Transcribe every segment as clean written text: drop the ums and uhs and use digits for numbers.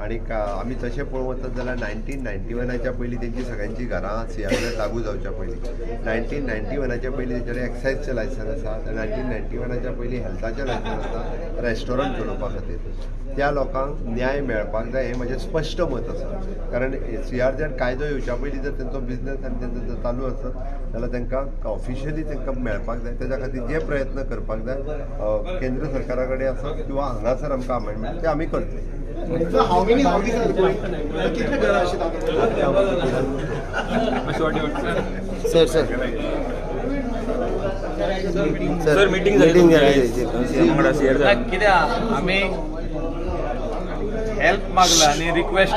आणि आम्ही तशें पळोवंक वचत जाल्यार 1991च्या पयलीं तेंची सगळ्यांची घरां सियार लागू जावच्या पयलीं 1991च्या पयलीं तेंच्याकडे एक्सायजचें लायसन आसा 1991च्या पयलीं हेल्थाचें लायसन आसा रेस्टॉरंट चलोवपा खातीर त्या लोकांक न्याय मेळपाक जाय हें म्हजें स्पश्ट मत आसा कारण CRZ कायदो येवच्या पयलीं जर तेंचो बिझनस आनी तेंचो जर चालू आसत जाल्यार तांकां ऑफिशियली तांकां मेळपाक जाय तेच्या खातीर जे प्रयत्न करपाक जाय केंद्र सरकारा कडेन आसत किंवा हांगासर आमकां अमेंडमेंट ते आमी करतले. सर मीटिंग कित्याक आमी हेल्प मागला आनी रिक्वेस्ट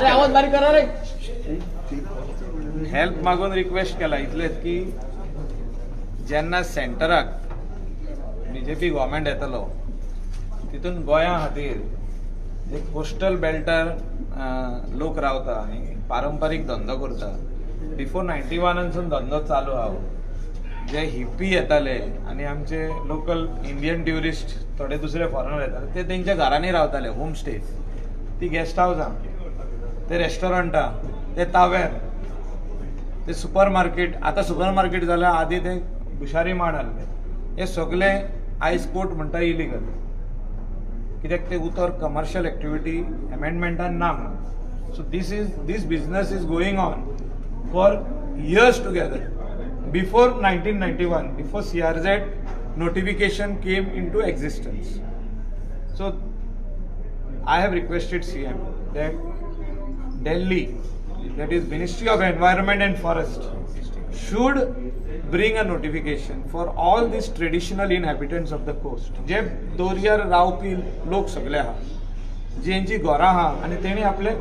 हेल्प मागून रिक्वेस्ट केला इतलेच की जेन्ना सेंटराक BJP गव्हर्मेंट येतलो तितून गोंया खातीर जे कोस्टल बेल्टार लोक रावता आनी पारंपारीक धंदो करता बिफोर 91 धंदो चालू आहा जे हिप्पी येताले आनी आमचे लोकल इंडियन ट्युरिस्ट थोडे दुसरे फॉरेनर येताले ते तेंच्या घरांनी रावताले होम स्टेज ती गेस्ट हावसां ते रेस्टॉरंटां ते तावेर ते सुपर मार्केट आतां सुपर मार्केट जाल्यार आदी ते बुशारी माड आहले हे सगळे आयज कोर्ट म्हणटा इलिगल कित्याक ते उतर कमर्शियल एक्टिविटी अमेंडमेंटान ना म्हणून so this business is going on for years together before 1991 before CRZ notification came into existence. So I have requested CM that Delhi, that is Ministry of Environment and Forest, should bring a notification for all these traditional inhabitants of the coast. जे दोर्यार रावपी लोक सगळे आहा जेंची घरां आहा आनी तेणी आपले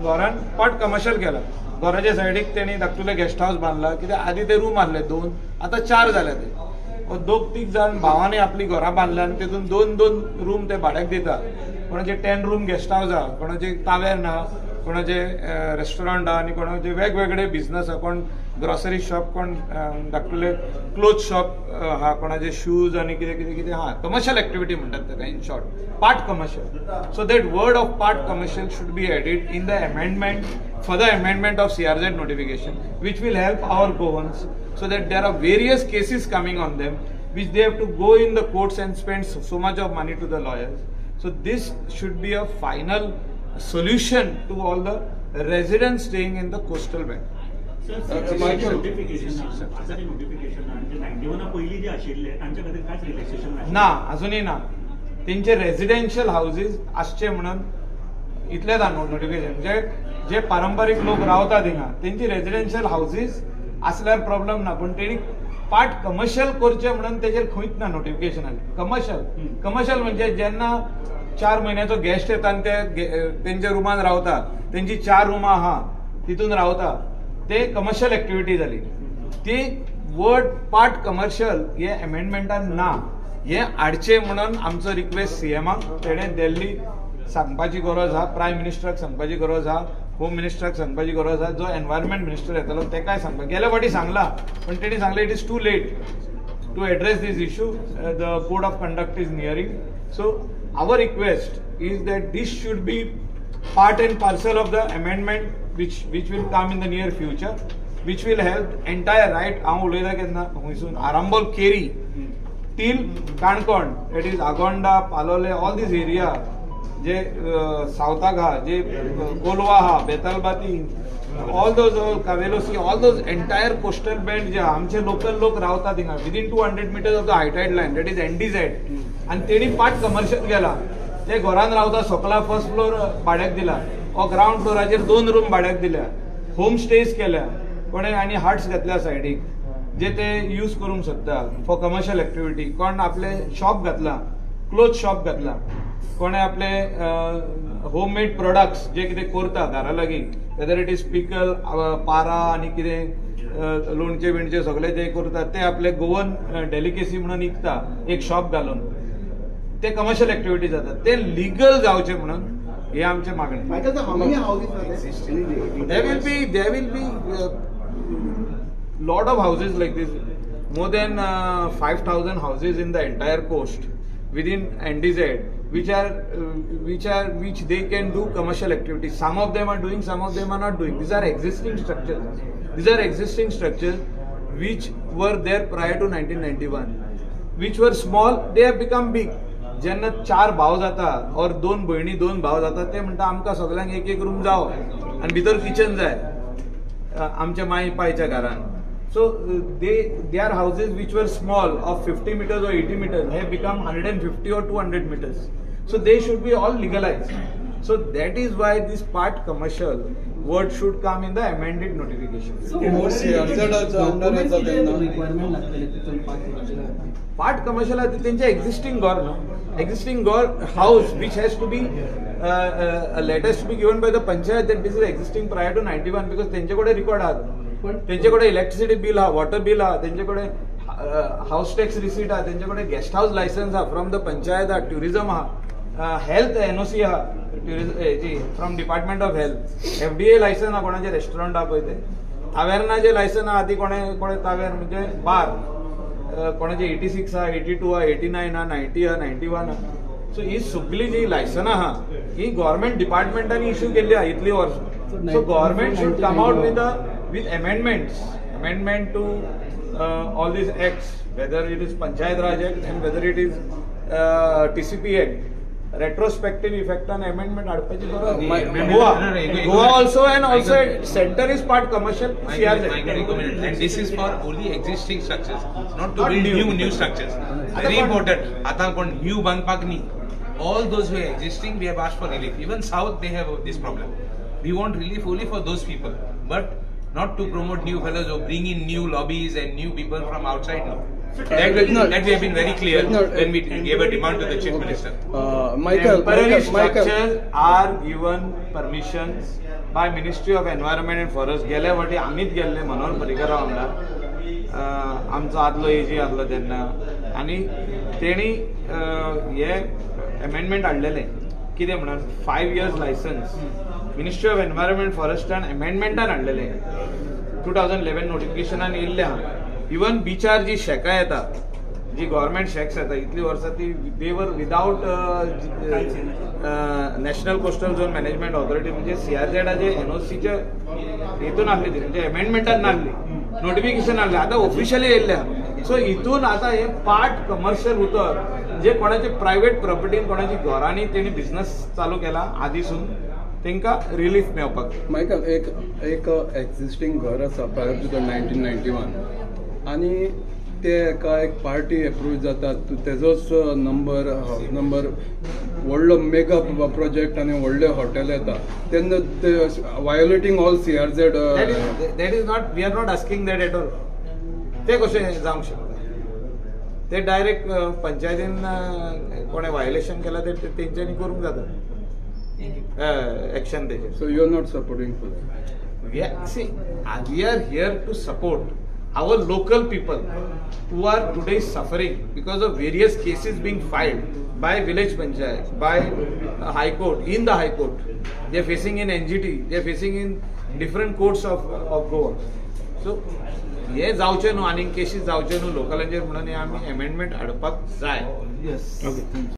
घरान पाट कमर्शियल केला घराच्या सायडीक तेणी धाकटुले गेस्ट हाऊस बांदला कित्याक आदी ते रूम आसले 2 आता 4 जाले ते 2-3 जाण भावांनी आपली घरां बांदल्या आनी तेतून 2 रूम ते भाड्याक दिता कोणाचे 10 रूम गेस्ट हाऊस आहा कोणाचे तावेर्न आहा कोणाचे रेस्टॉरंट आहा आनी कोणाचे वेगवेगळे बिझनस आहा कोण ग्रॉसरी शॉप कोण धाकटुले क्लोथ शॉप आहा कोणाचे शूज आनी कितें आहा कमर्शियल एक्टिविटी म्हणटात ताका in short part commercial so that word of part commercial should be added in the amendment for the amendment of CRZ notification, which will help our Goans, so that there are various cases coming on them, which they have to go in the courts and spend so much of money to the lawyers. So this should be a final solution to all the residents staying in the coastal belt. ना अजूनही ना त्यांचे residential houses आसचे म्हणून इतलेच notification जे पारंपरिक लोक रावता थिंगा तेंची रेसिडेन्शियल हाऊसेस असल्यार प्रॉब्लेम ना पण तेणी पार्ट कमर्शियल करचे म्हणून तेजेर खंयच ना नोटिफिकेशन कमर्शियल म्हणजे जेन्ना 4 महिन्याचो गेस्ट येता आनी ते तेंच्या रुमान रावता तेंची 4 रुमां आहा तितून रावता ते कमर्शियल एक्टिविटी जाली ती वर्ड पार्ट कमर्शियल हे अमेंडमेंटान ना हे हाडचे म्हणून आमचो रिक्वेस्ट CMाक तेणें दिल्ली सांगपाची गरज आहा प्रायम मिनिस्टराक सांगपाची गरज आहा होम मिनिस्टराक सांगपाची गरज आहा जो एनवायरमेंट मिनिस्टर येतलो तेकाय सांगपाक गेल्या फावटी सांगला पण तेणी सांगलें it is too late to address this issue the code of conduct is nearing so our request is that this should be part and parcel of the amendment which will come in the near future which will help entire right हांव उलयता केन्ना खंयसून आरांबोल केरी till Canacona that is Agonda Palolem all these area जे सावथाक आहा जे कोलवा आहा Betalbatim all those कावेलोसी all those entire coastal belt जे आमचे लोकल लोक रावता थिंगा within 200 meters of the high tide line that is NDZ आणि तेणी पार्ट कमर्शियल गेला ते घरान रावता सकला फर्स्ट फ्लोर भाड्याक दिला ओ ग्राउंड फ्लोराचेर 2 रूम भाड्याक दिल्या होम स्टेज केल्या कोणे आनी हट्स घातल्या सायडीक जे ते यूज करूंक सोदता फॉर कमर्शियल एक्टिविटी कोण आपले शॉप घातला क्लोथ शॉप घातला कोणे आपले होममेड प्रोडक्ट्स जे कितें करता घरा लागीं वेदर इट इज पिकल पारा आनी कितें लोणचे बिणचे सगळे जे करतात ते आपले गोवन डेलिकेसी म्हणून विकता एक शॉप घालून ते कमर्शियल एक्टिविटी जातात ते लिगल जावचे म्हणून हे आमचे मागणी there will be lot of houses like this more than 5,000 houses in the entire coast within NDZ which they can do commercial activities. Some of them are doing, some of them are not doing. These are existing structures. These are existing structures which were there prior to 1991, which were small. They have become big. जेन्ना 4 भाव जाता और 2 भयणी 2 भाव जाता ते म्हणटा आमकां सगळ्यांक एक एक रूम जावो आनी भितर किचन जाय आमच्या माई पायच्या घरान. So they are houses which were small of 50 meters or 80 meters have become 150 or 200 meters. So they should be all legalized. So that is why this part commercial word should come in the amended notification. So part commercial are the existing existing house which has to be a letter to be given by the panchayat that this is existing prior to 91 because त्यांच्याकडे record आहे. त्यांच्याकडे electricity bill हा, water bill हा, त्यांच्याकडे house tax receipt हा, त्यांच्याकडे guest house license हा from the panchayat हा, टुरिझम हा, हेल्थ एनओसी हा from department of health, FDA license हा कोणाचे रेस्टॉरंट हा पळय ते, तावेर्नाचे लायसन हा ती कोणे तावेर म्हणजे बार कोणाचे 86 हा, 82 हा, 89 हा, 90 हा, 91 हा. सो ही सगळी जी लायसनां हा ही गव्हर्नमेंट डिपार्टमेंटांनी इश्यू केल्ली हा इतली वर्स. So government should come out with amendment to all these acts, whether it is Panchayat Raj Act and whether it is TCP Act, retrospective effect on amendment adpachi Goa also, and also center is part commercial. And this is for only existing structures, not to build new structures. Very important. Ata kon new banpak ni. All those who are existing, we have asked for relief. Even south they have this problem. We want relief only for those people, but not to promote new fellows or bring in new lobbies and new people from outside. No. That we have been very clear when we gave a demand to the Chief Minister. Temporary structures are given permissions by Ministry of Environment and Forest. गेल्या वाटी आम्हीच गेल्ले मनोहर पर्रीकर आमदार आमचो आदलो ag आसलो तेन्ना आनी तेणी हे अमेंडमेंट हाडलेले कितें म्हणून 5 years licence ministry of environment फॉरेस्टान अमेंडमेंटान हाडलेले 2011 नोटिफिकेशनान येयल्ले आहा. इवन बीचार जी शेकां येता, जी गव्हर्नमेंट शेक्स येता इतली वर्सां ती दे वर without national coastal zone management authority म्हणजे CRZचे NOCचे हितून आहली ती म्हणजे अमेंडमेंटान नासली, नोटिफिकेशन आहले, आतां ऑफिशियली येयल्ले आहा. सो हितून आतां हे पार्ट कमर्शियल उतर जे कोणाचे प्रायव्हेट प्रॉपर्टीन कोणाची घरांनी तेणी बिझनेस चालू केला आदीसून तेंका रिलीफ मेळपाक. मायकल एक एक्झिस्टिंग घर आसा प्रायर टू 1991 आनी ते एका एक पार्टी एप्रूव जातात तेजोच नंबर हाऊस नंबर व्हडलो मेगा प्रोजेक्ट आनी व्हडले हॉटेल येता तेन्ना violating all CRZ. That is not, we are not asking that at all. ते कशें जावंक शकता? ते डायरेक्ट पंचायतीन कोणे वायोलेशन केला ते तेंच्यांनी करूंक जाता action taken. So you are not supporting for that? We are here to support our local people who are today suffering because of various cases being filed by village panchayat, by high court, in the high court. They are facing in NGT, they are facing in different courts of Goa. So हे जावचे न्हू, आनीक cases जावचे न्हू लोकलांचेर म्हणून आमी amendment हाडपाक जाय.